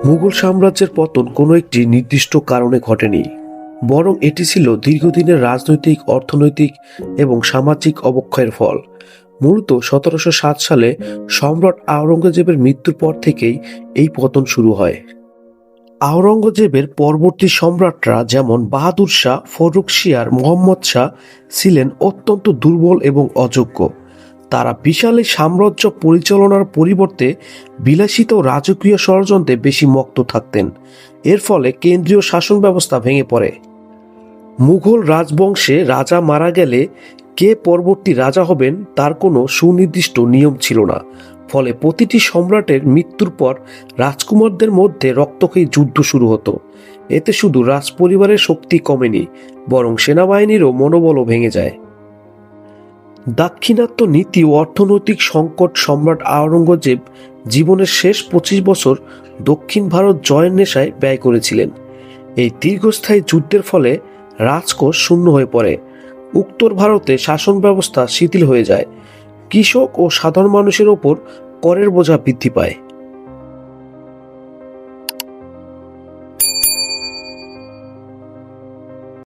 মুঘল সাম্রাজ্যের পতন কোনো একটি নির্দিষ্ট কারণে ঘটেনি, বরং এটি ছিল দীর্ঘদিনের রাজনৈতিক, অর্থনৈতিক এবং সামাজিক অবক্ষয়ের ফল। মূলত 1707 সালে সম্রাট আওরঙ্গজেবের মৃত্যুর পর থেকেই এই পতন শুরু হয়। আওরঙ্গজেবের পরবর্তী সম্রাটরা যেমন বাহাদুর শাহ, ফররুখশিয়ার, মোহাম্মদ শাহ ছিলেন অত্যন্ত দুর্বল এবং অযোগ্য। তারা বিশাল এই সাম্রাজ্য পরিচালনার পরিবর্তে বিলাসিতা ও রাজকীয় ষড়যন্ত্রে বেশি মত্ত থাকতেন। এর ফলে কেন্দ্রীয় শাসন ব্যবস্থা ভেঙে পড়ে। মুঘল রাজবংশে রাজা মারা গেলে কে পরবর্তী রাজা হবেন তার কোনো সুনির্দিষ্ট নিয়ম ছিল না। ফলে প্রতিটি সম্রাটের মৃত্যুর পর রাজকুমারদের মধ্যে রক্তক্ষয়ী যুদ্ধ শুরু হতো। এতে শুধু রাজপরিবারের শক্তি কমেনি, বরং সেনাবাহিনীরও মনোবলও ভেঙে যায়। দাক্ষিণাত্য নীতি ও অর্থনৈতিক সংকট সম্রাট আওরঙ্গজেব জীবনের শেষ 25 বছর দক্ষিণ ভারত জয়ের নেশায় ব্যয় করেছিলেন। এই দীর্ঘস্থায়ী যুদ্ধের ফলে রাজকোষ শূন্য হয়ে পড়ে, উত্তর ভারতে শাসন ব্যবস্থা শিথিল হয়ে যায়, কৃষক ও সাধারণ মানুষের ওপর করের বোঝা বৃদ্ধি পায়।